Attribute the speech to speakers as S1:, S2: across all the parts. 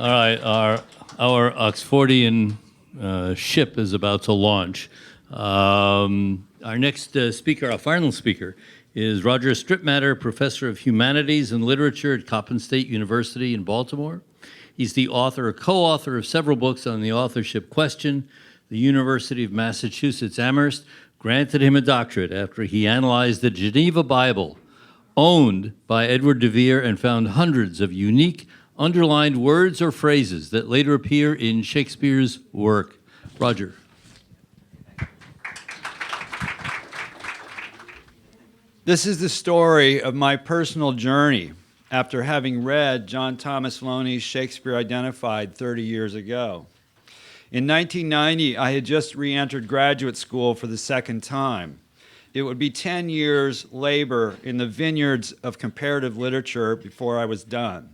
S1: All right, our Oxfordian ship is about to launch. Our next speaker, our final speaker, is Roger Stritmatter, Professor of Humanities and Literature at Coppin State University in Baltimore. He's the author or co-author of several books on the authorship question. The University of Massachusetts Amherst granted him a doctorate after he analyzed the Geneva Bible, owned by Edward de Vere, and found hundreds of unique underlined words or phrases that later appear in Shakespeare's work. Roger.
S2: This is the story of my personal journey after having read John Thomas Loney's Shakespeare Identified 30 years ago. In 1990, I had just re-entered graduate school for the second time. It would be 10 years labor in the vineyards of comparative literature before I was done.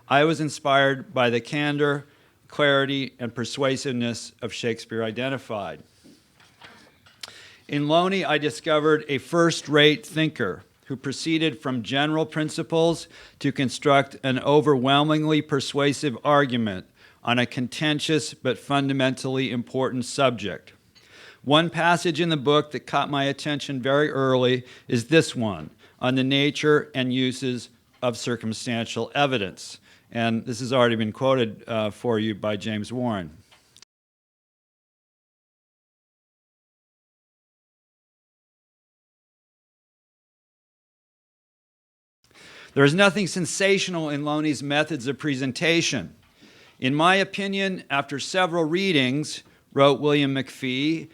S2: I was inspired by the candor, clarity, and persuasiveness of Shakespeare Identified. In Loney, I discovered a first-rate thinker who proceeded from general principles to construct an overwhelmingly persuasive argument on a contentious but fundamentally important subject. One passage in the book that caught my attention very early is this one, on the nature and uses of circumstantial evidence. And this has already been quoted for you by James Warren. There is nothing sensational in Loney's methods of presentation. In my opinion, after several readings, wrote William McFee,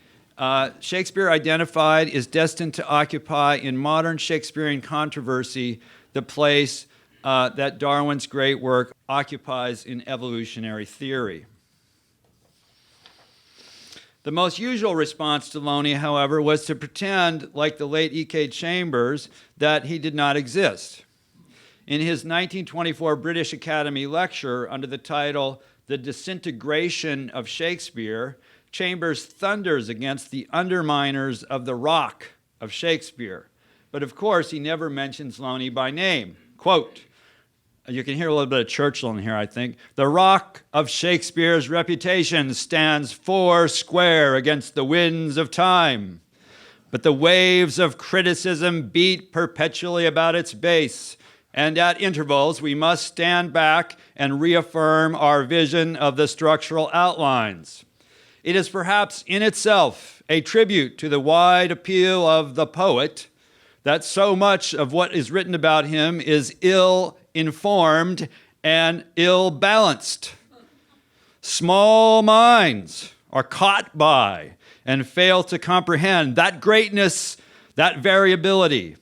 S2: Shakespeare Identified is destined to occupy in modern Shakespearean controversy the place that Darwin's great work occupies in evolutionary theory. The most usual response to Loney, however, was to pretend, like the late E.K. Chambers, that he did not exist. In his 1924 British Academy lecture under the title, The Disintegration of Shakespeare, Chambers thunders against the underminers of the rock of Shakespeare. But of course, he never mentions Loney by name. Quote, you can hear a little bit of Churchill in here, I think. The rock of Shakespeare's reputation stands four square against the winds of time. But the waves of criticism beat perpetually about its base. And at intervals, we must stand back and reaffirm our vision of the structural outlines. It is perhaps in itself a tribute to the wide appeal of the poet that so much of what is written about him is ill-informed and ill-balanced. Small minds are caught by and fail to comprehend that greatness, that variability.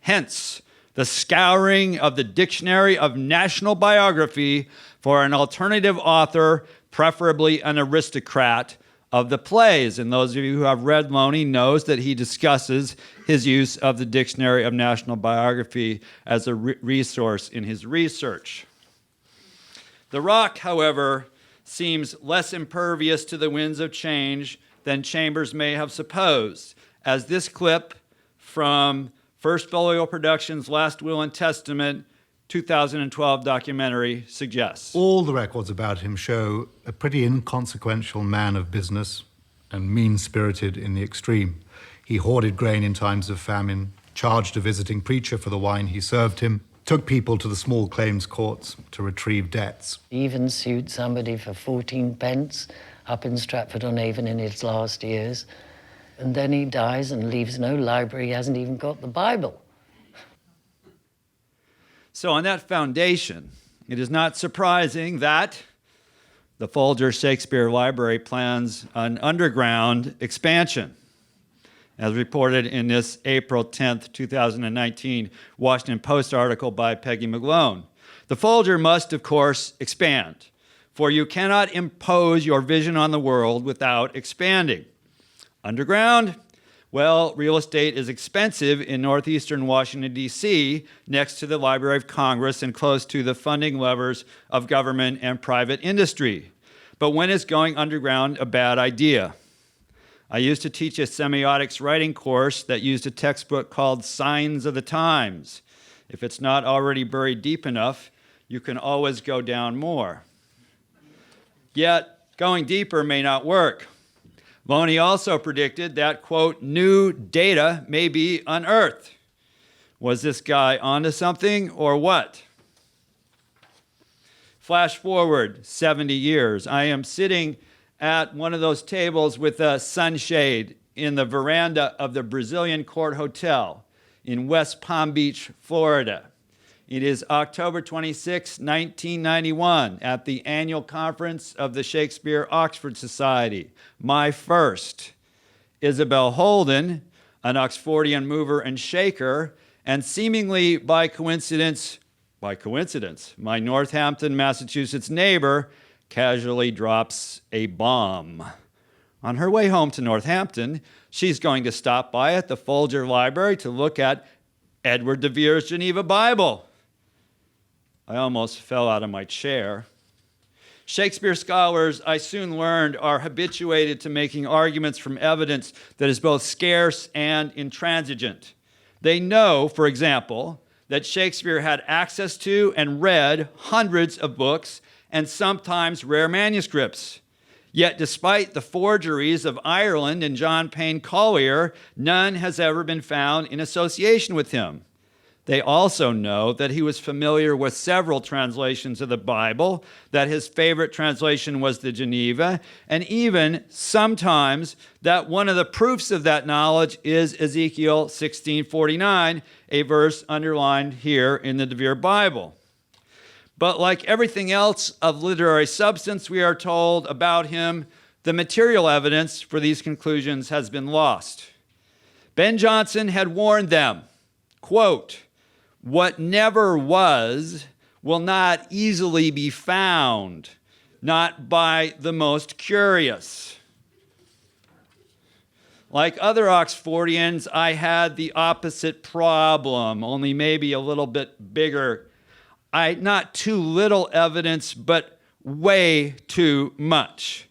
S2: Hence, the scouring of the Dictionary of National Biography for an alternative author, preferably an aristocrat, of the plays. And those of you who have read Loney knows that he discusses his use of the Dictionary of National Biography as a resource in his research. The rock, however, seems less impervious to the winds of change than Chambers may have supposed, as this clip from First Folio Productions' Last Will and Testament 2012 documentary suggests.
S3: All the records about him show a pretty inconsequential man of business and mean-spirited in the extreme. He hoarded grain in times of famine, charged a visiting preacher for the wine he served him, took people to the small claims courts to retrieve debts.
S4: He even sued somebody for 14 pence up in Stratford-on-Avon in his last years. And then he dies and leaves no library. He hasn't even got the Bible.
S2: So on that foundation, it is not surprising that the Folger Shakespeare Library plans an underground expansion, as reported in this April 10th, 2019 Washington Post article by Peggy McGlone. The Folger must, of course, expand, for you cannot impose your vision on the world without expanding. Underground? Well, real estate is expensive in northeastern Washington, D.C., next to the Library of Congress and close to the funding levers of government and private industry. But when is going underground a bad idea? I used to teach a semiotics writing course that used a textbook called Signs of the Times. If it's not already buried deep enough, you can always go down more. Yet, going deeper may not work. Looney also predicted that, quote, new data may be unearthed. Was this guy onto something or what? Flash forward 70 years. I am sitting at one of those tables with a sunshade in the veranda of the Brazilian Court Hotel in West Palm Beach, Florida. It is October 26, 1991, at the annual conference of the Shakespeare Oxford Society. My first. Isabel Holden, an Oxfordian mover and shaker, and seemingly by coincidence, my Northampton, Massachusetts neighbor casually drops a bomb. On her way home to Northampton, she's going to stop by at the Folger Library to look at Edward de Vere's Geneva Bible. I almost fell out of my chair. Shakespeare scholars, I soon learned, are habituated to making arguments from evidence that is both scarce and intransigent. They know, for example, that Shakespeare had access to and read hundreds of books and sometimes rare manuscripts. Yet despite the forgeries of Ireland and John Payne Collier, none has ever been found in association with him. They also know that he was familiar with several translations of the Bible, that his favorite translation was the Geneva, and even sometimes that one of the proofs of that knowledge is Ezekiel 16:49, a verse underlined here in the de Vere Bible. But like everything else of literary substance, we are told about him, the material evidence for these conclusions has been lost. Ben Jonson had warned them, quote, what never was will not easily be found, not by the most curious. Like other Oxfordians, I had the opposite problem, only maybe a little bit bigger. Not too little evidence, but way too much.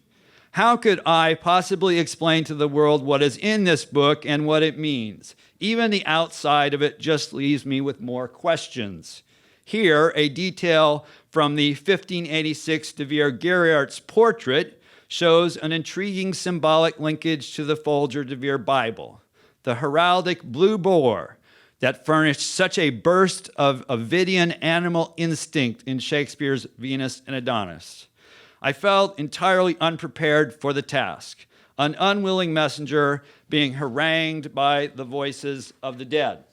S2: How could I possibly explain to the world what is in this book and what it means? Even the outside of it just leaves me with more questions. Here, a detail from the 1586 de Vere Gerhardt's portrait shows an intriguing symbolic linkage to the Folger de Vere Bible, the heraldic blue boar that furnished such a burst of Ovidian animal instinct in Shakespeare's Venus and Adonis. I felt entirely unprepared for the task, an unwilling messenger being harangued by the voices of the dead.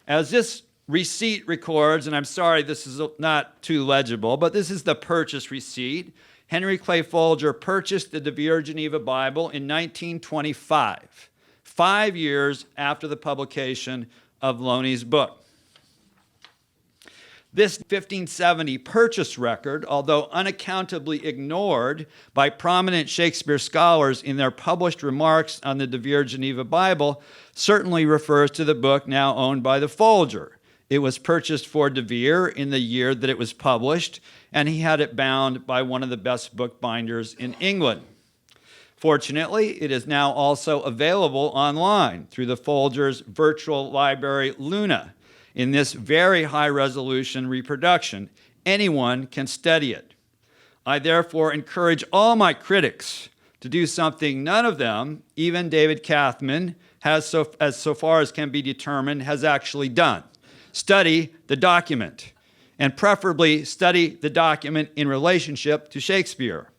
S2: As this receipt records, and I'm sorry this is not too legible, but this is the purchase receipt. Henry Clay Folger purchased the de Vere Geneva Bible in 1925, 5 years after the publication of Looney's book. This 1570 purchase record, although unaccountably ignored by prominent Shakespeare scholars in their published remarks on the de Vere Geneva Bible, certainly refers to the book now owned by the Folger. It was purchased for de Vere in the year that it was published, and he had it bound by one of the best bookbinders in England. Fortunately, it is now also available online through the Folger's virtual library, Looney. In this very high-resolution reproduction, anyone can study it. I therefore encourage all my critics to do something none of them, even David Kathman, so far as can be determined, has actually done. Study the document, and preferably study the document in relationship to Shakespeare.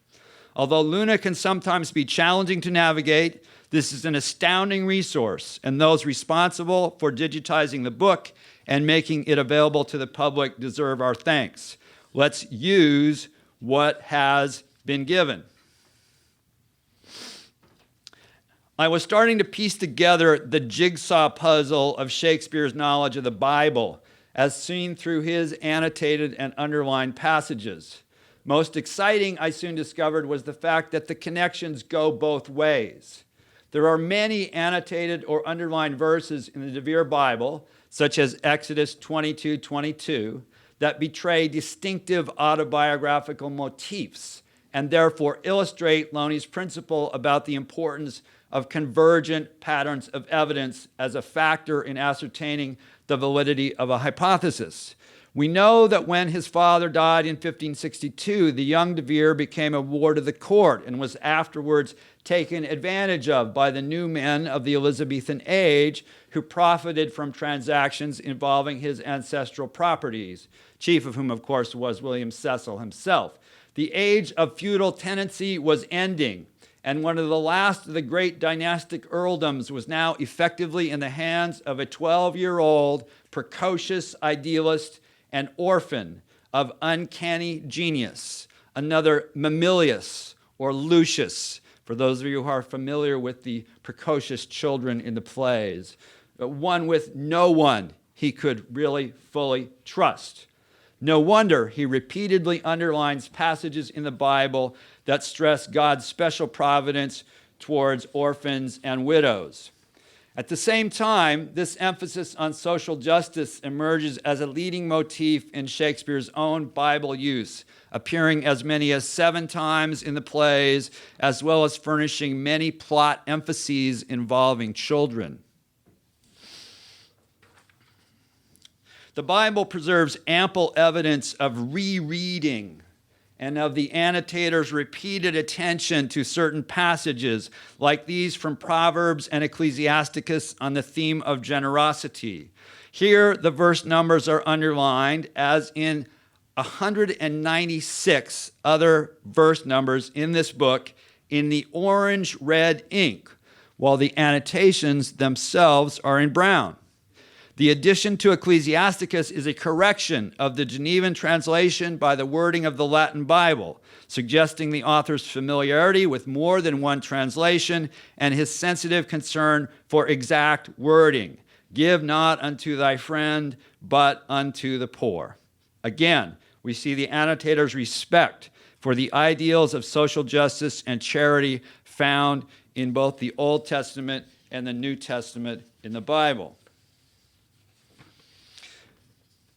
S2: Although Looney can sometimes be challenging to navigate, this is an astounding resource, and those responsible for digitizing the book and making it available to the public deserve our thanks. Let's use what has been given. I was starting to piece together the jigsaw puzzle of Shakespeare's knowledge of the Bible as seen through his annotated and underlined passages. Most exciting, I soon discovered, was the fact that the connections go both ways. There are many annotated or underlined verses in the de Vere Bible, such as Exodus 22:22, that betray distinctive autobiographical motifs and therefore illustrate Looney's principle about the importance of convergent patterns of evidence as a factor in ascertaining the validity of a hypothesis. We know that when his father died in 1562, the young De Vere became a ward of the court and was afterwards taken advantage of by the new men of the Elizabethan age who profited from transactions involving his ancestral properties, chief of whom, of course, was William Cecil himself. The age of feudal tenancy was ending, and one of the last of the great dynastic earldoms was now effectively in the hands of a 12-year-old precocious idealist and orphan of uncanny genius, another Mamilius or Lucius, for those of you who are familiar with the precocious children in the plays, one with no one he could really fully trust. No wonder he repeatedly underlines passages in the Bible that stress God's special providence towards orphans and widows. At the same time, this emphasis on social justice emerges as a leading motif in Shakespeare's own Bible use, appearing as many as 7 times in the plays, as well as furnishing many plot emphases involving children. The Bible preserves ample evidence of rereading and of the annotator's repeated attention to certain passages, like these from Proverbs and Ecclesiasticus on the theme of generosity. Here, the verse numbers are underlined, as in 196 other verse numbers in this book, in the orange-red ink, while the annotations themselves are in brown. The addition to Ecclesiasticus is a correction of the Genevan translation by the wording of the Latin Bible, suggesting the author's familiarity with more than one translation and his sensitive concern for exact wording. Give not unto thy friend, but unto the poor. Again, we see the annotator's respect for the ideals of social justice and charity found in both the Old Testament and the New Testament in the Bible.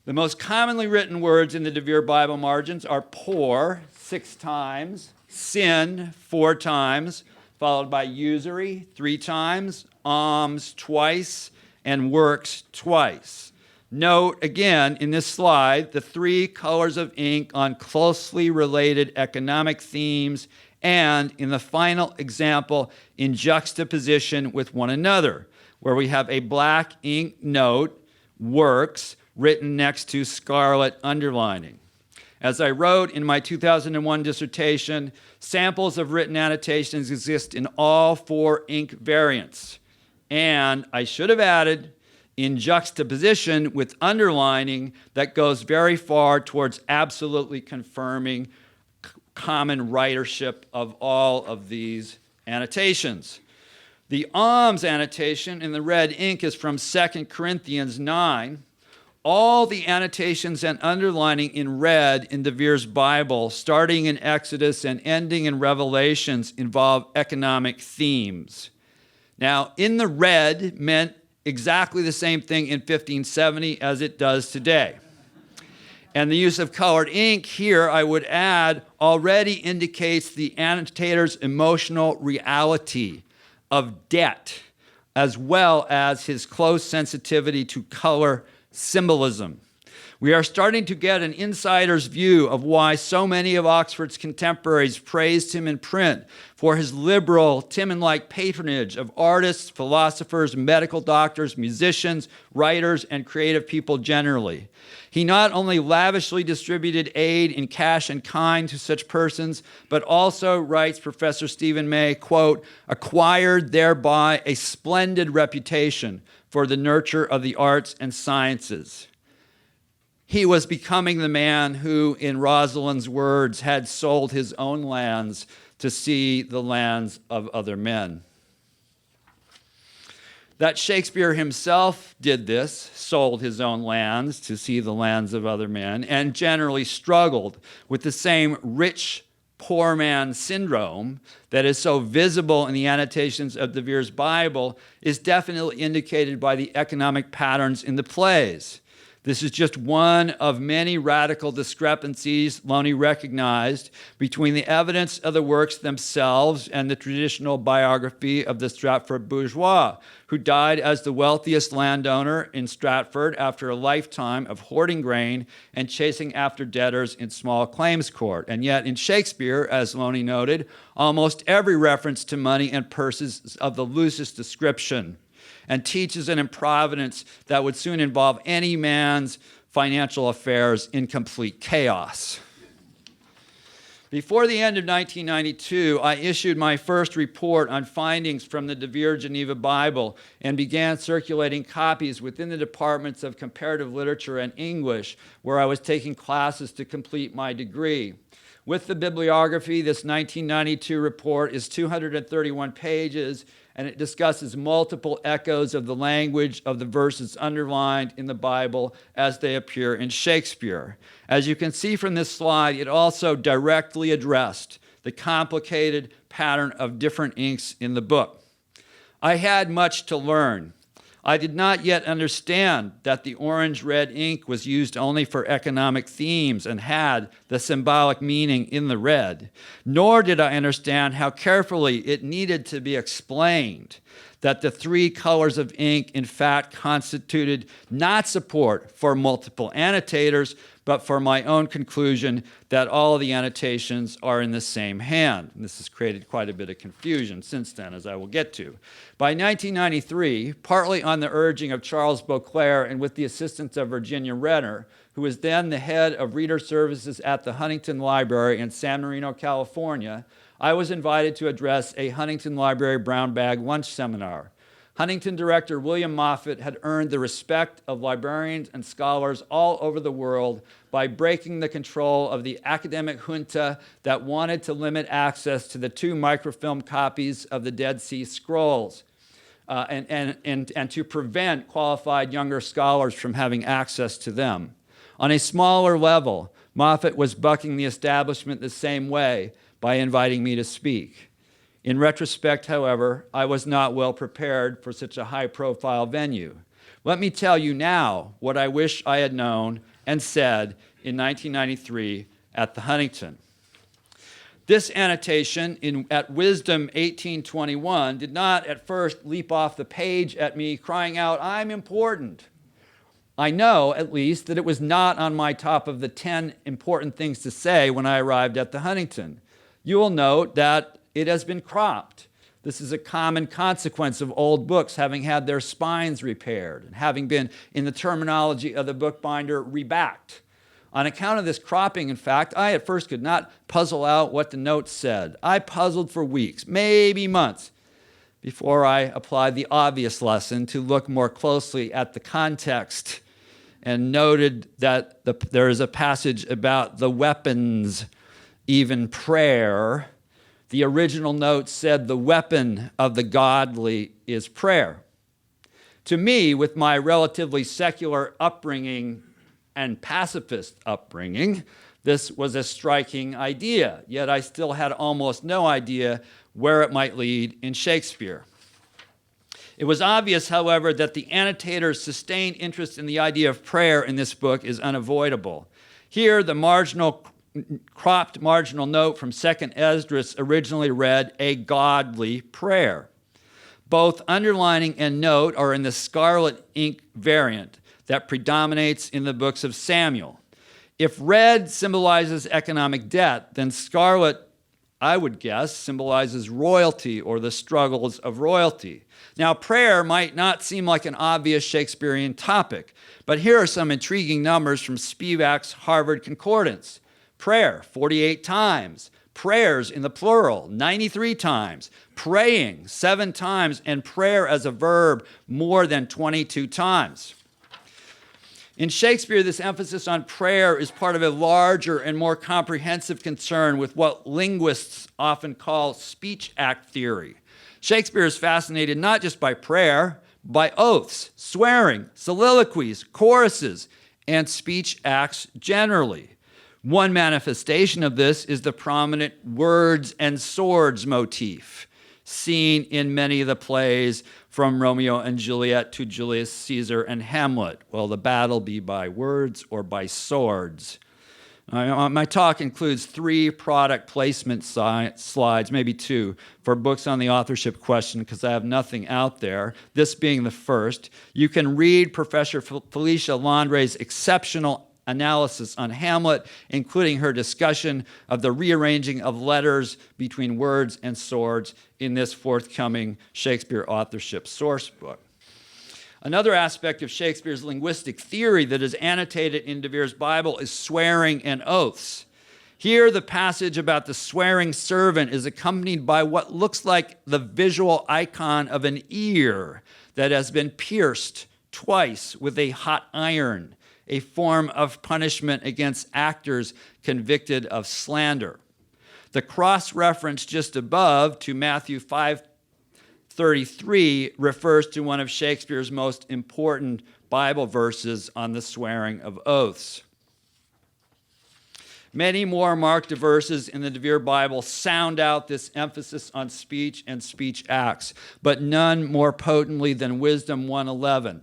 S2: The most commonly written words in the De Vere Bible margins are poor 6 times, sin 4 times, followed by usury 3 times, alms twice, and works twice. Note again in this slide the 3 colors of ink on closely related economic themes, and in the final example in juxtaposition with one another, where we have a black ink note, works, written next to scarlet underlining. As I wrote in my 2001 dissertation, samples of written annotations exist in all 4 ink variants. And I should have added, in juxtaposition with underlining that goes very far towards absolutely confirming common writership of all of these annotations. The alms annotation in the red ink is from 2 Corinthians 9. All the annotations and underlining in red in De Vere's Bible, starting in Exodus and ending in Revelations, involve economic themes. Now, in the red meant exactly the same thing in 1570 as it does today. And the use of colored ink here, I would add, already indicates the annotator's emotional reality of debt, as well as his close sensitivity to color symbolism. We are starting to get an insider's view of why so many of Oxford's contemporaries praised him in print for his liberal, Timon-like patronage of artists, philosophers, medical doctors, musicians, writers, and creative people generally. He not only lavishly distributed aid in cash and kind to such persons, but also, writes Professor Stephen May, quote, acquired thereby a splendid reputation for the nurture of the arts and sciences. He was becoming the man who, in Rosalind's words, had sold his own lands to see the lands of other men. That Shakespeare himself did this, sold his own lands to see the lands of other men, and generally struggled with the same rich poor man syndrome that is so visible in the annotations of De Vere's Bible is definitely indicated by the economic patterns in the plays. This is just one of many radical discrepancies Looney recognized between the evidence of the works themselves and the traditional biography of the Stratford bourgeois, who died as the wealthiest landowner in Stratford after a lifetime of hoarding grain and chasing after debtors in small claims court. And yet in Shakespeare, as Looney noted, almost every reference to money and purses is of the loosest description, and teaches an improvidence that would soon involve any man's financial affairs in complete chaos. Before the end of 1992, I issued my first report on findings from the Vere Geneva Bible and began circulating copies within the departments of comparative literature and English, where I was taking classes to complete my degree. With the bibliography, this 1992 report is 231 pages, and it discusses multiple echoes of the language of the verses underlined in the Bible as they appear in Shakespeare. As you can see from this slide, it also directly addressed the complicated pattern of different inks in the book. I had much to learn. I did not yet understand that the orange-red ink was used only for economic themes and had the symbolic meaning in the red. Nor did I understand how carefully it needed to be explained that the three colors of ink in fact constituted not support for multiple annotators, but for my own conclusion that all the annotations are in the same hand. And this has created quite a bit of confusion since then, as I will get to. By 1993, partly on the urging of Charles Beauclerk and with the assistance of Virginia Renner, who was then the head of reader services at the Huntington Library in San Marino, California, I was invited to address a Huntington Library brown bag lunch seminar. Huntington director William Moffett had earned the respect of librarians and scholars all over the world by breaking the control of the academic junta that wanted to limit access to the 2 microfilm copies of the Dead Sea Scrolls and to prevent qualified younger scholars from having access to them. On a smaller level, Moffett was bucking the establishment the same way by inviting me to speak. In retrospect, however, I was not well prepared for such a high-profile venue. Let me tell you now what I wish I had known and said in 1993 at the Huntington. This annotation at Wisdom 1821 did not at first leap off the page at me crying out, "I'm important." I know, at least, that it was not on my top of the 10 important things to say when I arrived at the Huntington. You will note that it has been cropped. This is a common consequence of old books having had their spines repaired and having been, in the terminology of the bookbinder, rebacked. On account of this cropping, in fact, I at first could not puzzle out what the notes said. I puzzled for weeks, maybe months, before I applied the obvious lesson to look more closely at the context and noted that there is a passage about the weapons, even prayer. The original note said the weapon of the godly is prayer. To me, with my relatively secular upbringing and pacifist upbringing, this was a striking idea, yet I still had almost no idea where it might lead in Shakespeare. It was obvious, however, that the annotator's sustained interest in the idea of prayer in this book is unavoidable. Here, the cropped marginal note from 2nd Esdras originally read, "a godly prayer." Both underlining and note are in the scarlet ink variant that predominates in the books of Samuel. If red symbolizes economic debt, then scarlet, I would guess, symbolizes royalty or the struggles of royalty. Now, prayer might not seem like an obvious Shakespearean topic, but here are some intriguing numbers from Spivak's Harvard Concordance. Prayer, 48 times. Prayers in the plural, 93 times. Praying, 7 times. And prayer as a verb, more than 22 times. In Shakespeare, this emphasis on prayer is part of a larger and more comprehensive concern with what linguists often call speech act theory. Shakespeare is fascinated not just by prayer, by oaths, swearing, soliloquies, choruses, and speech acts generally. One manifestation of this is the prominent words and swords motif. seen in many of the plays from Romeo and Juliet to Julius Caesar and Hamlet. Will the battle be by words or by swords? My talk includes 3 product placement slides, maybe 2, for books on the authorship question because I have nothing out there, this being the first. You can read Professor Felicia Landre's exceptional analysis on Hamlet, including her discussion of the rearranging of letters between words and swords in this forthcoming Shakespeare authorship source book. Another aspect of Shakespeare's linguistic theory that is annotated in De Vere's Bible is swearing and oaths. Here, the passage about the swearing servant is accompanied by what looks like the visual icon of an ear that has been pierced twice with a hot iron, a form of punishment against actors convicted of slander. The cross-reference just above to Matthew 5:33 refers to one of Shakespeare's most important Bible verses on the swearing of oaths. Many more marked verses in the De Vere Bible sound out this emphasis on speech and speech acts, but none more potently than Wisdom 111.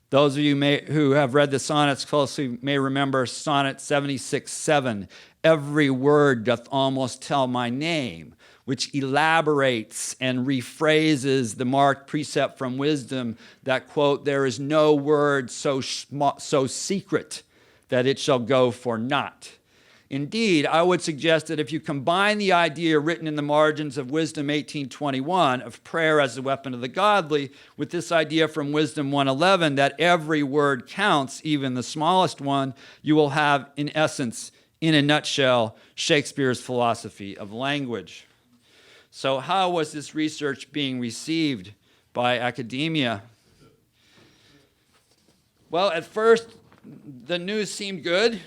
S2: Those of you who have read the sonnets closely may remember Sonnet 76:7. Every word doth almost tell my name, which elaborates and rephrases the marked precept from wisdom that, quote, there is no word so secret that it shall go for naught. Indeed, I would suggest that if you combine the idea written in the margins of Wisdom 18:21 of prayer as the weapon of the godly with this idea from Wisdom 111 that every word counts, even the smallest one, you will have, in essence, in a nutshell, Shakespeare's philosophy of language. So how was this research being received by academia? Well, at first, the news seemed good,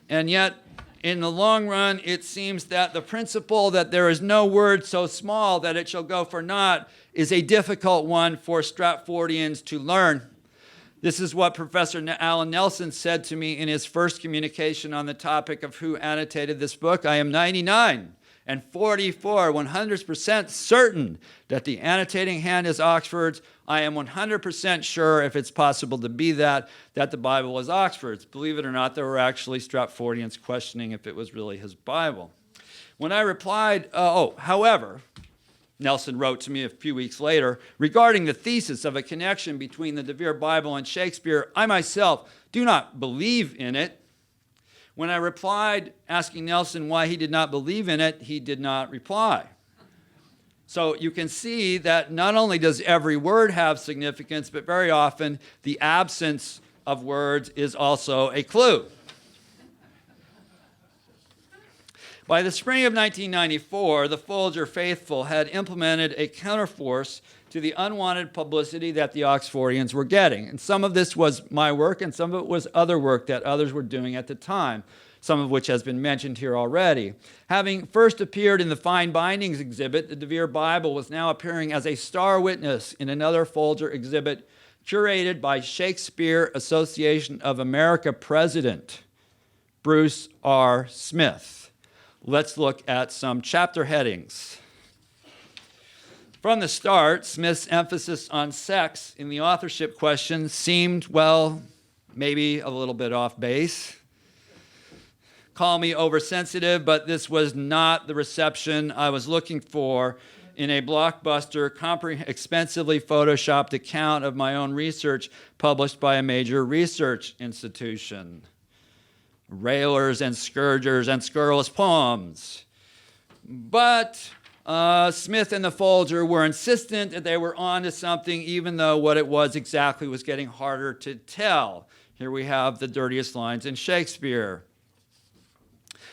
S2: and yet, in the long run, it seems that the principle that there is no word so small that it shall go for naught is a difficult one for Stratfordians to learn. This is what Professor Alan Nelson said to me in his first communication on the topic of who annotated this book. I am 99 and 44, 100% certain that the annotating hand is Oxford's. I am 100% sure, if it's possible to be that the Bible is Oxford's. Believe it or not, there were actually Stratfordians questioning if it was really his Bible. When I replied, however, Nelson wrote to me a few weeks later, regarding the thesis of a connection between the De Vere Bible and Shakespeare, I myself do not believe in it. When I replied, asking Nelson why he did not believe in it, he did not reply. So you can see that not only does every word have significance, but very often the absence of words is also a clue. By the spring of 1994, the Folger Faithfull had implemented a counterforce to the unwanted publicity that the Oxfordians were getting. And some of this was my work, and some of it was other work that others were doing at the time, some of which has been mentioned here already. Having first appeared in the Fine Bindings exhibit, the De Vere Bible was now appearing as a star witness in another Folger exhibit curated by Shakespeare Association of America President Bruce R. Smith. Let's look at some chapter headings. From the start, Smith's emphasis on sex in the authorship question seemed, well, maybe a little bit off base. Call me oversensitive, but this was not the reception I was looking for in a blockbuster, expensively photoshopped account of my own research published by a major research institution. Railers and scourgers and scurrilous poems. But Smith and the Folger were insistent that they were on to something, even though what it was exactly was getting harder to tell. Here we have the dirtiest lines in Shakespeare.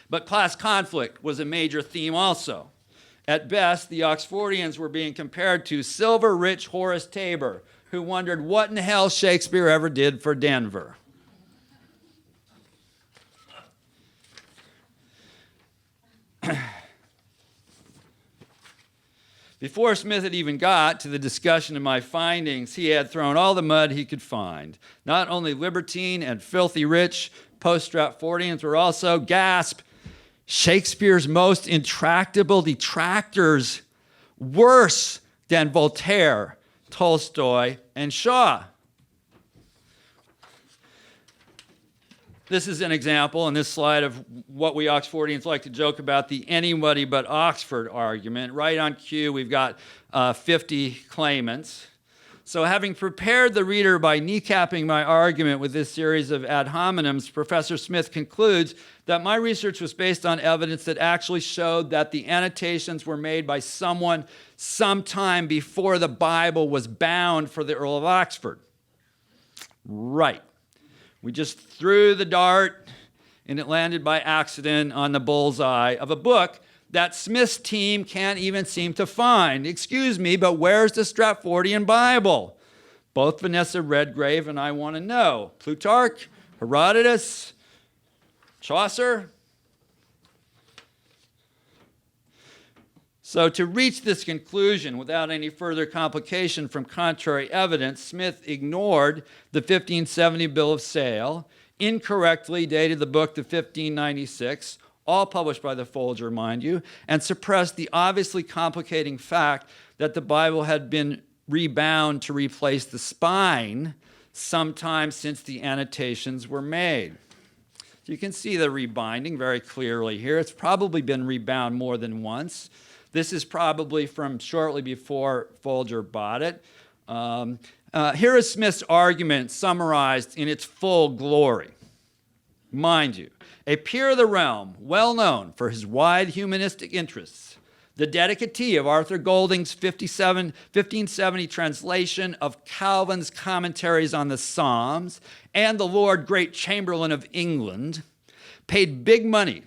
S2: But class conflict was a major theme also. At best, the Oxfordians were being compared to silver-rich Horace Tabor, who wondered what in the hell Shakespeare ever did for Denver. Before Smith had even got to the discussion of my findings, he had thrown all the mud he could find. Not only libertine and filthy rich, post-Stratfordians were also, gasp, Shakespeare's most intractable detractors worse than Voltaire, Tolstoy, and Shaw. This is an example on this slide of what we Oxfordians like to joke about, the anybody but Oxford argument. Right on cue, we've got 50 claimants. So having prepared the reader by kneecapping my argument with this series of ad hominems, Professor Smith concludes that my research was based on evidence that actually showed that the annotations were made by someone sometime before the Bible was bound for the Earl of Oxford. Right. We just threw the dart, and it landed by accident on the bullseye of a book that Smith's team can't even seem to find. Excuse me, but where's the Stratfordian Bible? Both Vanessa Redgrave and I want to know. Plutarch, Herodotus, Chaucer? So to reach this conclusion without any further complication from contrary evidence, Smith ignored the 1570 Bill of Sale, incorrectly dated the book to 1596, all published by the Folger, mind you, and suppressed the obviously complicating fact that the Bible had been rebound to replace the spine sometime since the annotations were made. So you can see the rebinding very clearly here. It's probably been rebound more than once. This is probably from shortly before Folger bought it. Here is Smith's argument summarized in its full glory. Mind you, a peer of the realm, well known for his wide humanistic interests, the dedicatee of Arthur Golding's 1570 translation of Calvin's commentaries on the Psalms, and the Lord Great Chamberlain of England, paid big money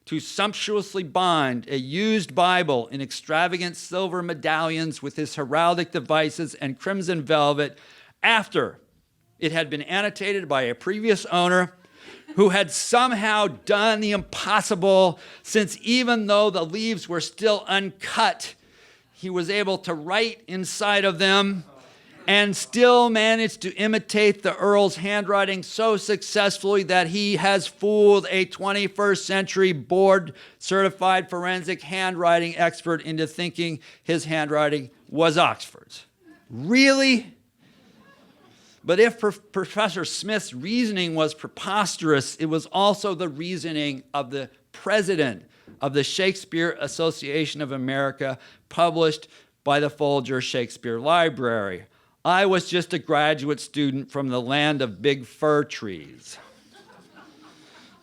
S2: to sumptuously bind a used Bible in extravagant silver medallions with his heraldic devices and crimson velvet after it had been annotated by a previous owner who had somehow done the impossible, since even though the leaves were still uncut, he was able to write inside of them and still managed to imitate the Earl's handwriting so successfully that he has fooled a 21st century board-certified forensic handwriting expert into thinking his handwriting was Oxford's. Really? But if Professor Smith's reasoning was preposterous, it was also the reasoning of the president of the Shakespeare Association of America, published by the Folger Shakespeare Library. I was just a graduate student from the land of big fir trees.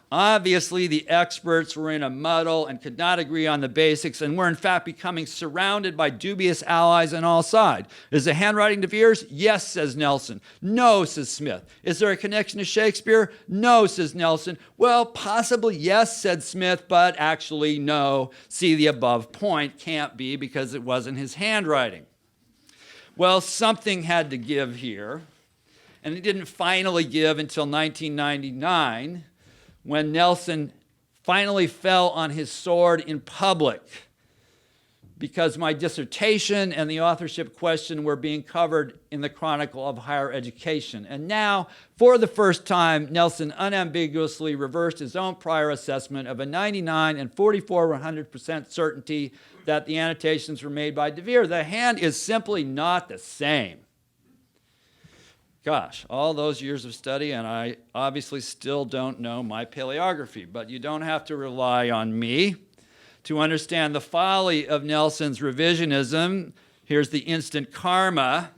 S2: Obviously, the experts were in a muddle and could not agree on the basics, and were in fact becoming surrounded by dubious allies on all sides. Is the handwriting de Vere's? Yes, says Nelson. No, says Smith. Is there a connection to Shakespeare? No, says Nelson. Well, possibly yes, said Smith, but actually no. See the above point, can't be because it wasn't his handwriting. Well, something had to give here, and it didn't finally give until 1999, when Nelson finally fell on his sword in public, because my dissertation and the authorship question were being covered in the Chronicle of Higher Education. And now, for the first time, Nelson unambiguously reversed his own prior assessment of a 99 and 44% certainty that the annotations were made by de Vere. The hand is simply not the same. Gosh, all those years of study, and I obviously still don't know my paleography, but you don't have to rely on me to understand the folly of Nelson's revisionism. Here's the instant karma.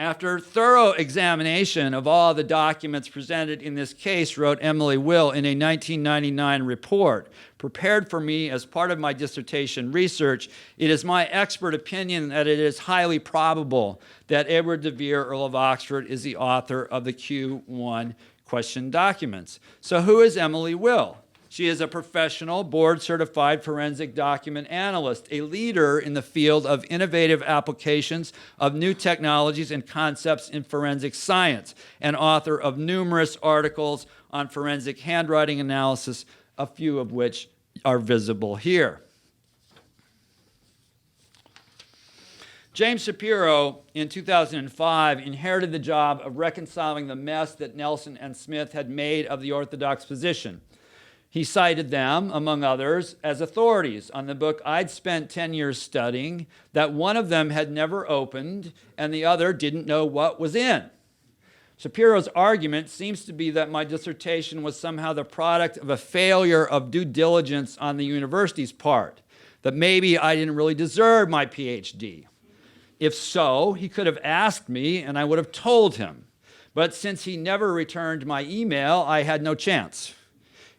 S2: After thorough examination of all the documents presented in this case, wrote Emily Will in a 1999 report, prepared for me as part of my dissertation research, it is my expert opinion that it is highly probable that Edward de Vere, Earl of Oxford, is the author of the Q1 question documents. So who is Emily Will? She is a professional, board-certified forensic document analyst, a leader in the field of innovative applications of new technologies and concepts in forensic science, and author of numerous articles on forensic handwriting analysis, a few of which are visible here. James Shapiro, in 2005, inherited the job of reconciling the mess that Nelson and Smith had made of the orthodox position. He cited them, among others, as authorities on the book I'd spent 10 years studying, that one of them had never opened and the other didn't know what was in. Shapiro's argument seems to be that my dissertation was somehow the product of a failure of due diligence on the university's part, that maybe I didn't really deserve my Ph.D. If so, he could have asked me and I would have told him. But since he never returned my email, I had no chance.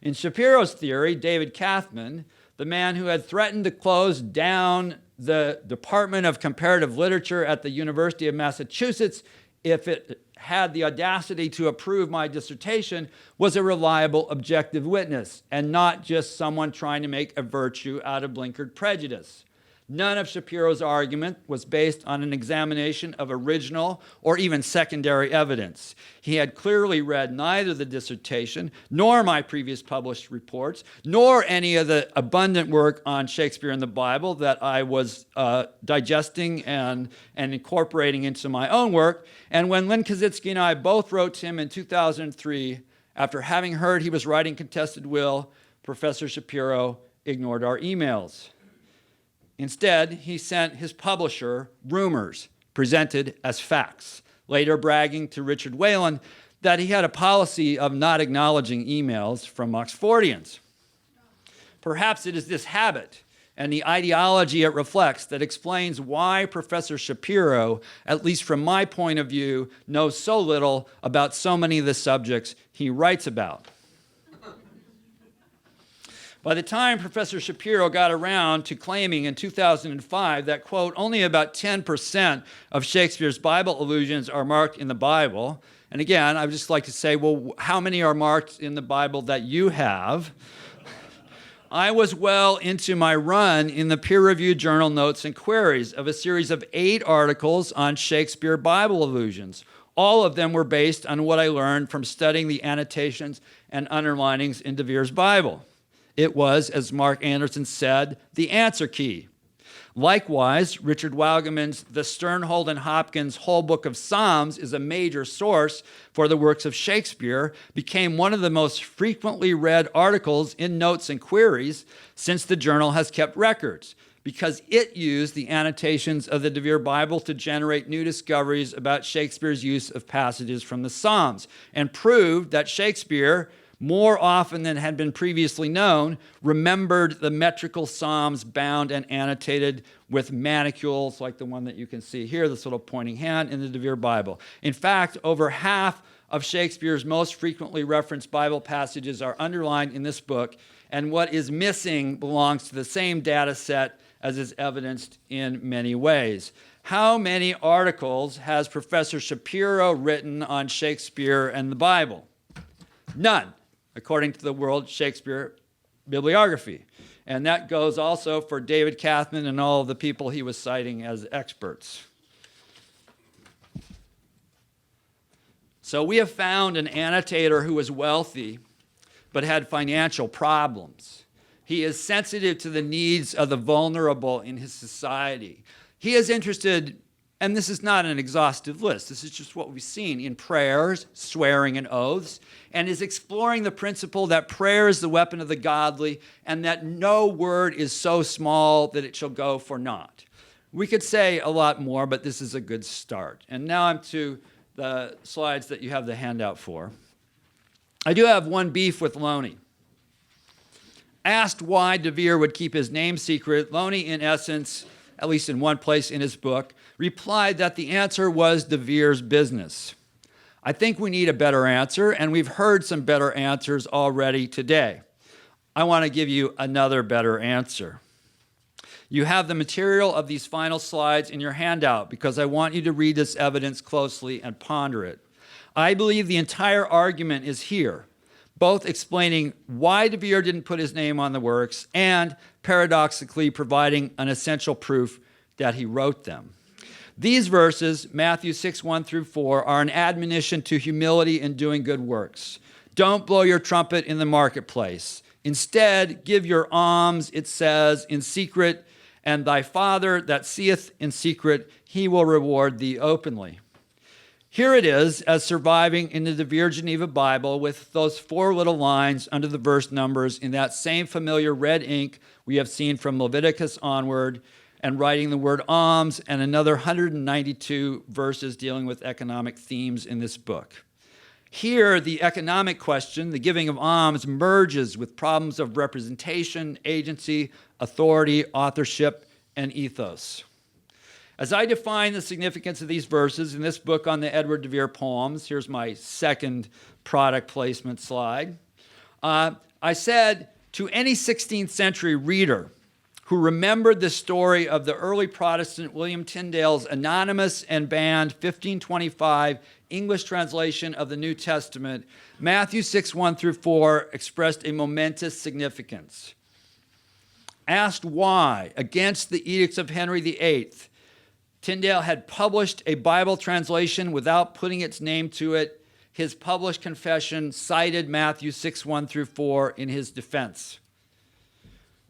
S2: In Shapiro's theory, David Kathman, the man who had threatened to close down the Department of Comparative Literature at the University of Massachusetts if it had the audacity to approve my dissertation, was a reliable, objective witness, and not just someone trying to make a virtue out of blinkered prejudice. None of Shapiro's argument was based on an examination of original or even secondary evidence. He had clearly read neither the dissertation, nor my previous published reports, nor any of the abundant work on Shakespeare in the Bible that I was digesting and incorporating into my own work. And when Lynne Kositsky and I both wrote to him in 2003, after having heard he was writing Contested Will, Professor Shapiro ignored our emails. Instead, he sent his publisher rumors presented as facts, later bragging to Richard Whalen that he had a policy of not acknowledging emails from Oxfordians. Perhaps it is this habit and the ideology it reflects that explains why Professor Shapiro, at least from my point of view, knows so little about so many of the subjects he writes about. By the time Professor Shapiro got around to claiming in 2005 that, quote, only about 10% of Shakespeare's Bible allusions are marked in the Bible, and again, I would just like to say, well, how many are marked in the Bible that you have? I was well into my run in the peer-reviewed journal Notes and Queries of a series of 8 articles on Shakespeare Bible allusions. All of them were based on what I learned from studying the annotations and underlinings in de Vere's Bible. It was, as Mark Anderson said, the answer key. Likewise, Richard Waugeman's The Sternhold and Hopkins Whole Book of Psalms is a major source for the works of Shakespeare, became one of the most frequently read articles in Notes and Queries since the journal has kept records, because it used the annotations of the de Vere Bible to generate new discoveries about Shakespeare's use of passages from the Psalms, and proved that Shakespeare, more often than had been previously known, remembered the metrical psalms bound and annotated with manicules like the one that you can see here, this little pointing hand in the de Vere Bible. In fact, over half of Shakespeare's most frequently referenced Bible passages are underlined in this book, and what is missing belongs to the same data set as is evidenced in many ways. How many articles has Professor Shapiro written on Shakespeare and the Bible? None, according to the World Shakespeare Bibliography. And that goes also for David Kathman and all of the people he was citing as experts. So we have found an annotator who was wealthy but had financial problems. He is sensitive to the needs of the vulnerable in his society. He is interested, and this is not an exhaustive list, this is just what we've seen in prayers, swearing, and oaths, and is exploring the principle that prayer is the weapon of the godly and that no word is so small that it shall go for naught. We could say a lot more, but this is a good start. And now I'm to the slides that you have the handout for. I do have one beef with Looney. Asked why de Vere would keep his name secret, Looney, in essence, at least in one place in his book, replied that the answer was de Vere's business. I think we need a better answer, and we've heard some better answers already today. I want to give you another better answer. You have the material of these final slides in your handout because I want you to read this evidence closely and ponder it. I believe the entire argument is here, both explaining why de Vere didn't put his name on the works and paradoxically providing an essential proof that he wrote them. These verses, Matthew 6:1-4, are an admonition to humility in doing good works. Don't blow your trumpet in the marketplace. Instead, give your alms, it says, in secret, and thy Father that seeth in secret, he will reward thee openly. Here it is as surviving in the Vere Geneva Bible with those 4 little lines under the verse numbers in that same familiar red ink we have seen from Leviticus onward, and writing the word alms and another 192 verses dealing with economic themes in this book. Here, the economic question, the giving of alms, merges with problems of representation, agency, authority, authorship, and ethos. As I define the significance of these verses in this book on the Edward de Vere poems, here's my second product placement slide. I said to any 16th century reader who remembered the story of the early Protestant William Tyndale's anonymous and banned 1525 English translation of the New Testament, Matthew 6:1-4 expressed a momentous significance. Asked why, against the edicts of Henry VIII, Tyndale had published a Bible translation without putting its name to it, his published confession cited Matthew 6:1-4 in his defense.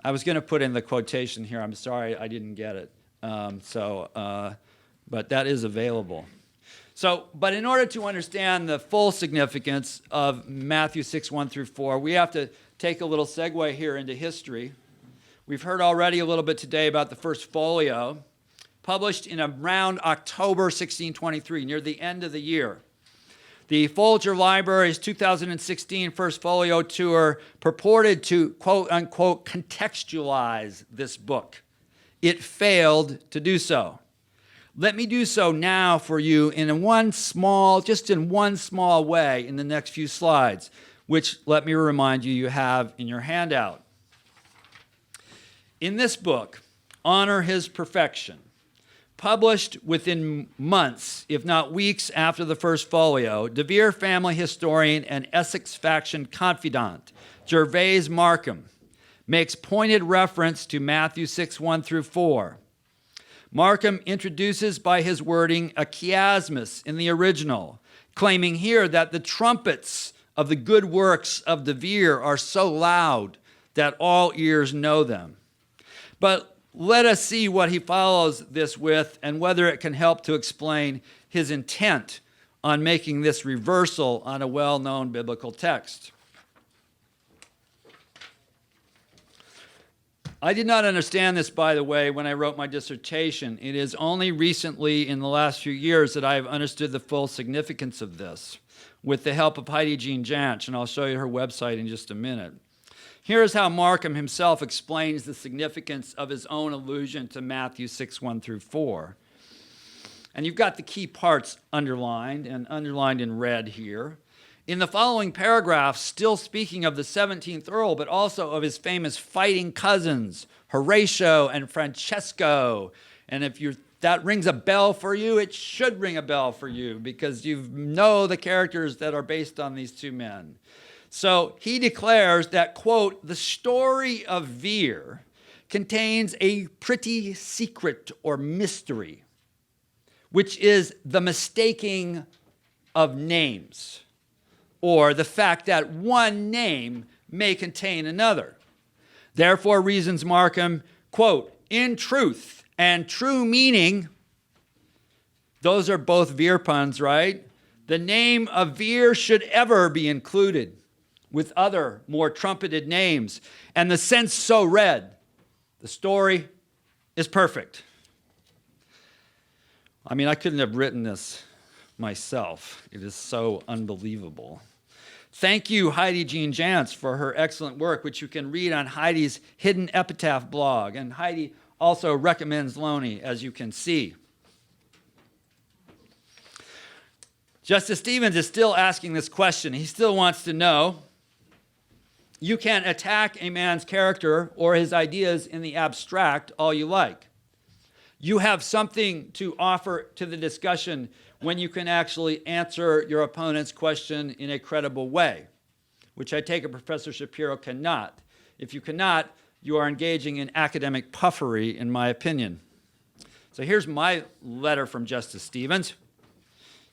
S2: I was going to put in the quotation here. I'm sorry I didn't get it. But that is available. But in order to understand the full significance of Matthew 6:1-4, we have to take a little segue here into history. We've heard already a little bit today about the first folio, published in around October 1623, near the end of the year. The Folger Library's 2016 First Folio Tour purported to, quote-unquote, contextualize this book. It failed to do so. Let me do so now for you in one small way in the next few slides, which, let me remind you, you have in your handout. In this book, Honor His Perfection, published within months, if not weeks after the first folio, de Vere family historian and Essex faction confidant, Gervaise Markham, makes pointed reference to Matthew 6:1-4. Markham introduces by his wording a chiasmus in the original, claiming here that the trumpets of the good works of de Vere are so loud that all ears know them. But let us see what he follows this with and whether it can help to explain his intent on making this reversal on a well-known biblical text. I did not understand this, by the way, when I wrote my dissertation. It is only recently, in the last few years, that I have understood the full significance of this, with the help of Heidi Jean Jansch, and I'll show you her website in just a minute. Here is how Markham himself explains the significance of his own allusion to Matthew 6:1-4. And you've got the key parts underlined in red here. In the following paragraph, still speaking of the 17th Earl, but also of his famous fighting cousins, Horatio and Francesco. And if that rings a bell for you, it should ring a bell for you because you know the characters that are based on these two men. So he declares that, quote, the story of Vere contains a pretty secret or mystery, which is the mistaking of names, or the fact that one name may contain another. Therefore, reasons Markham, quote, in truth and true meaning, those are both Vere puns, right? The name of Vere should ever be included with other more trumpeted names, and the sense so read, the story is perfect. I mean, I couldn't have written this myself. It is so unbelievable. Thank you, Heidi Jean Jansch, for her excellent work, which you can read on Heidi's Hidden Epitaph blog. And Heidi also recommends Looney, as you can see. Justice Stevens is still asking this question. He still wants to know, you can attack a man's character or his ideas in the abstract all you like. You have something to offer to the discussion when you can actually answer your opponent's question in a credible way, which I take it Professor Shapiro cannot. If you cannot, you are engaging in academic puffery, in my opinion. So here's my letter from Justice Stevens.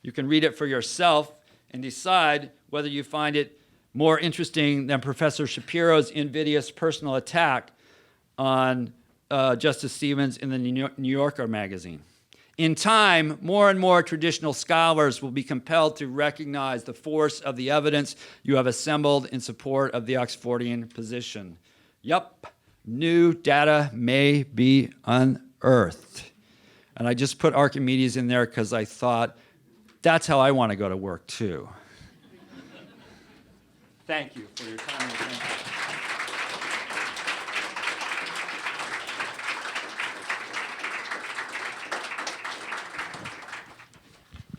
S2: You can read it for yourself and decide whether you find it more interesting than Professor Shapiro's invidious personal attack on Justice Stevens in the New Yorker magazine. In time, more and more traditional scholars will be compelled to recognize the force of the evidence you have assembled in support of the Oxfordian position. Yup, new data may be unearthed. And I just put Archimedes in there because I thought, that's how I want to go to work too. Thank you for your time and attention.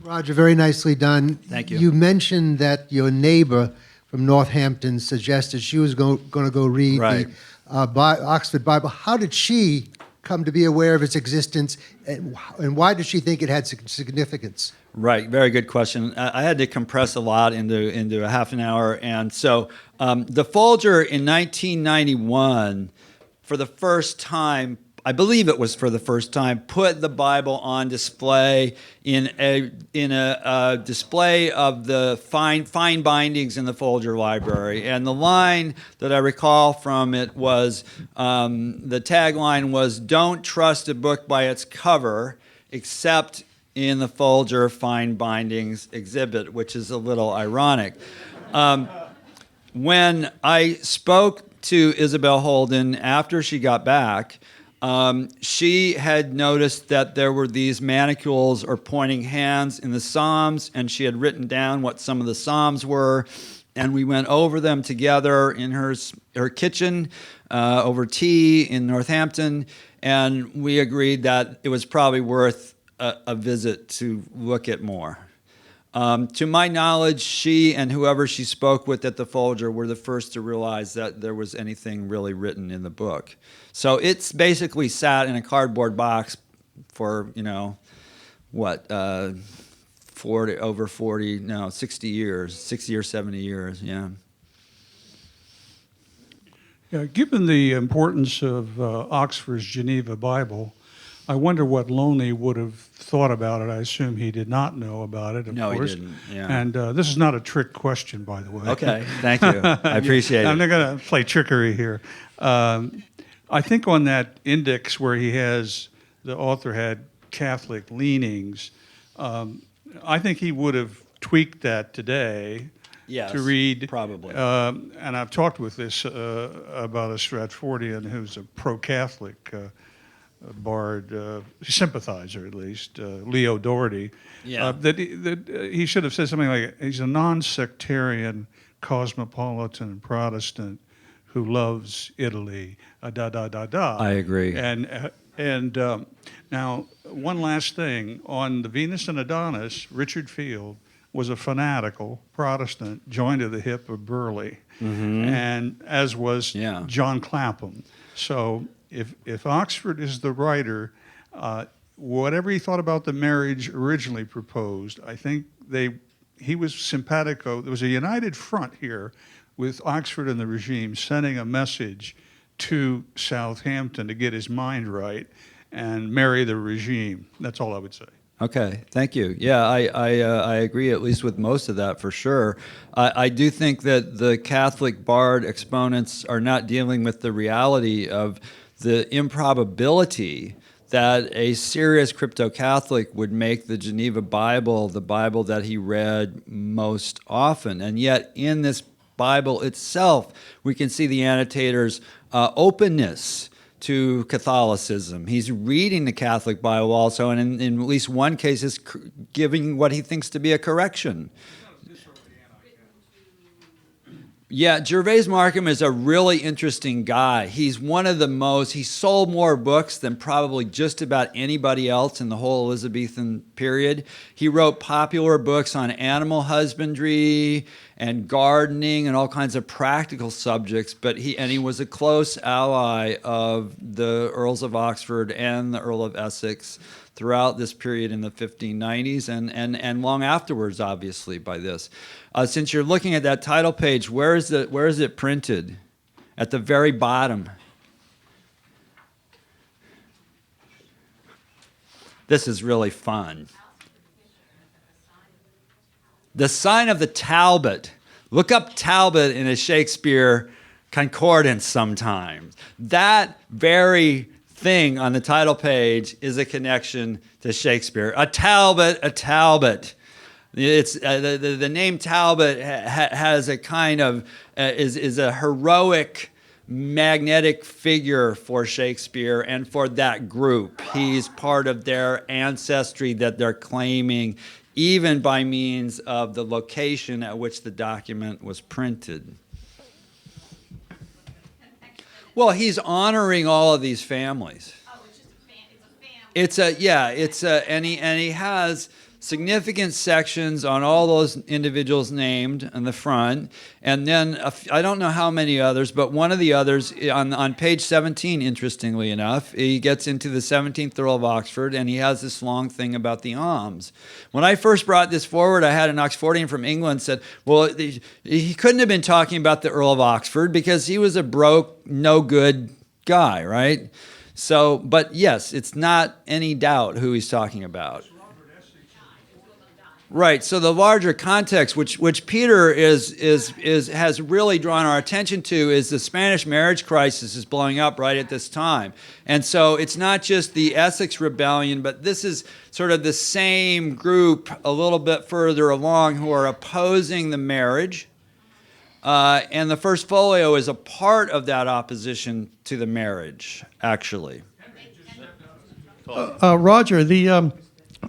S5: Roger, very nicely done.
S2: Thank you.
S5: You mentioned that your neighbor from Northampton suggested she was going to go read
S2: Right.
S5: the Oxford Bible. How did she come to be aware of its existence, and why does she think it had significance?
S2: Right, very good question. I had to compress a lot into a half an hour. And so the Folger in 1991, for the first time, I believe it was for the first time, put the Bible on display in a display of the fine bindings in the Folger Library. And the line that I recall from it was, the tagline was, "Don't trust a book by its cover, except in the Folger fine bindings exhibit," which is a little ironic. When I spoke to Isabel Holden after she got back, she had noticed that there were these manicules or pointing hands in the Psalms, and she had written down what some of the Psalms were, and we went over them together in her kitchen over tea in Northampton, and we agreed that it was probably worth a visit to look at more. To my knowledge, she and whoever she spoke with at the Folger were the first to realize that there was anything really written in the book. So it's basically sat in a cardboard box for, 60 years, 60 or 70 years, yeah.
S6: Yeah, given the importance of Oxford's Geneva Bible, I wonder what Looney would have thought about it. I assume he did not know about it, of
S2: No,
S6: course.
S2: he didn't, yeah.
S6: And this is not a trick question, by the way.
S2: Okay, thank you. I appreciate
S6: I'm
S2: it.
S6: not going to play trickery here. I think on that index where the author had Catholic leanings, I think he would have tweaked that today
S2: Yes,
S6: to read.
S2: probably.
S6: And I've talked with this about a Stratfordian who's a pro-Catholic bard, sympathizer at least, Leo Doherty.
S2: Yeah.
S6: That he should have said something like, he's a non-sectarian cosmopolitan Protestant who loves Italy,
S2: I agree.
S6: And now, one last thing. On the Venus and Adonis, Richard Field was a fanatical Protestant joined to the hip of Burleigh, and as was John Clapham. So if Oxford is the writer, whatever he thought about the marriage originally proposed, I think he was simpatico. There was a united front here with Oxford and the regime sending a message to Southampton to get his mind right and marry the regime. That's all I would say.
S2: Okay, thank you. Yeah, I agree at least with most of that for sure. I do think that the Catholic bard exponents are not dealing with the reality of the improbability that a serious crypto-Catholic would make the Geneva Bible the Bible that he read most often. And yet in this Bible itself, we can see the annotator's openness to Catholicism. He's reading the Catholic Bible also, and in at least one case is giving what he thinks to be a correction. Yeah, Gervaise Markham is a really interesting guy. He's one of the most, he sold more books than probably just about anybody else in the whole Elizabethan period. He wrote popular books on animal husbandry and gardening and all kinds of practical subjects, but he was a close ally of the Earls of Oxford and the Earl of Essex throughout this period in the 1590s and long afterwards, obviously, by this. Since you're looking at that title page, where is it printed? At the very bottom. This is really fun. The Sign of the Talbot. Look up Talbot in a Shakespeare concordance sometimes. That very thing on the title page is a connection to Shakespeare. A Talbot, a Talbot. It's the name Talbot has a kind of is a heroic, magnetic figure for Shakespeare and for that group. He's part of their ancestry that they're claiming, even by means of the location at which the document was printed. Well, he's honoring all of these families.
S7: Oh, it's just it's a family.
S2: And he has significant sections on all those individuals named in the front, and then I don't know how many others, but one of the others on page 17, interestingly enough, he gets into the 17th Earl of Oxford, and he has this long thing about the alms. When I first brought this forward, I had an Oxfordian from England said, well, he couldn't have been talking about the Earl of Oxford because he was a broke, no good guy, right? So, but yes, it's not any doubt who he's talking about. Right. So the larger context, which Peter has really drawn our attention to, is the Spanish marriage crisis is blowing up right at this time, and so it's not just the Essex Rebellion, but this is sort of the same group a little bit further along who are opposing the marriage, and the first folio is a part of that opposition to the marriage, actually.
S8: Roger,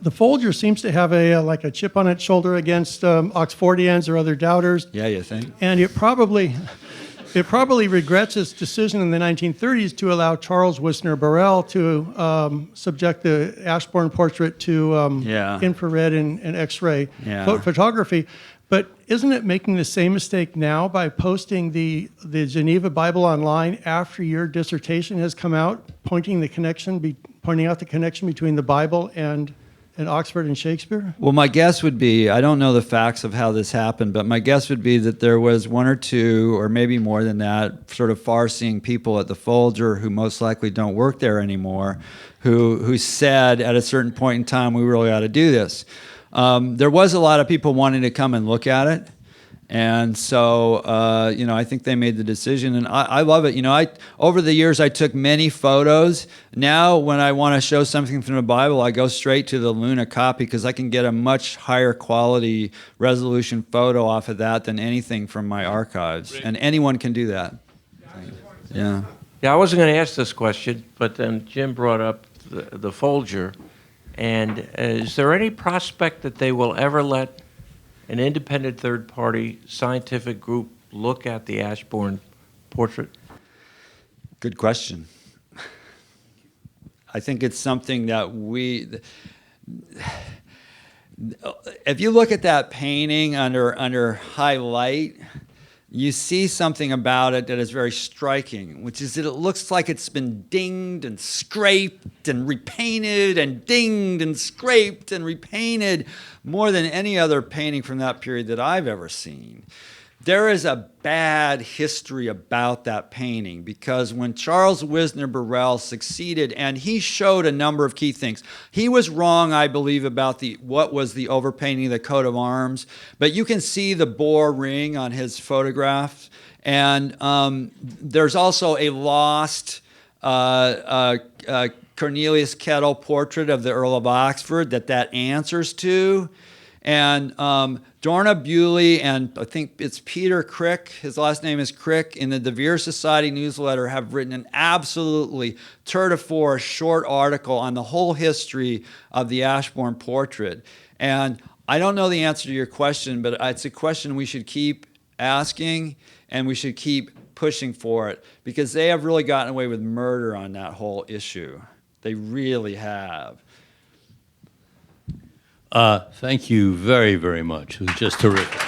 S8: the Folger seems to have like a chip on its shoulder against Oxfordians or other doubters.
S2: Yeah, you think?
S8: And it probably regrets its decision in the 1930s to allow Charles Wisner Burrell to subject the Ashbourne portrait to infrared and X-ray photography. But isn't it making the same mistake now by posting the Geneva Bible online after your dissertation has come out, pointing out the connection between the Bible and Oxford and Shakespeare?
S2: Well, my guess would be, I don't know the facts of how this happened, but my guess would be that there was one or two, or maybe more than that, sort of far-seeing people at the Folger who most likely don't work there anymore, who said at a certain point in time, we really ought to do this. There was a lot of people wanting to come and look at it. And so, I think they made the decision, and I love it. Over the years, I took many photos. Now, when I want to show something from the Bible, I go straight to the Looney copy because I can get a much higher quality resolution photo off of that than anything from my archives. And anyone can do that. Yeah.
S9: Yeah, I wasn't going to ask this question, but then Jim brought up the Folger. And is there any prospect that they will ever let an independent third-party scientific group look at the Ashbourne portrait?
S2: Good question. I think it's something that if you look at that painting under highlight, you see something about it that is very striking, which is that it looks like it's been dinged and scraped and repainted and dinged and scraped and repainted more than any other painting from that period that I've ever seen. There is a bad history about that painting because when Charles Wisner Burrell succeeded, and he showed a number of key things. He was wrong, I believe, about what was the overpainting of the coat of arms, but you can see the boar ring on his photograph, and there's also a lost Cornelius Kettle portrait of the Earl of Oxford that answers to. And Dorna Bewley and I think it's Peter Crick, his last name is Crick, in the Vere Society newsletter have written an absolutely tour de force short article on the whole history of the Ashbourne portrait. And I don't know the answer to your question, but it's a question we should keep asking and we should keep pushing for it because they have really gotten away with murder on that whole issue. They really have.
S1: Thank you very, very much. It was just terrific.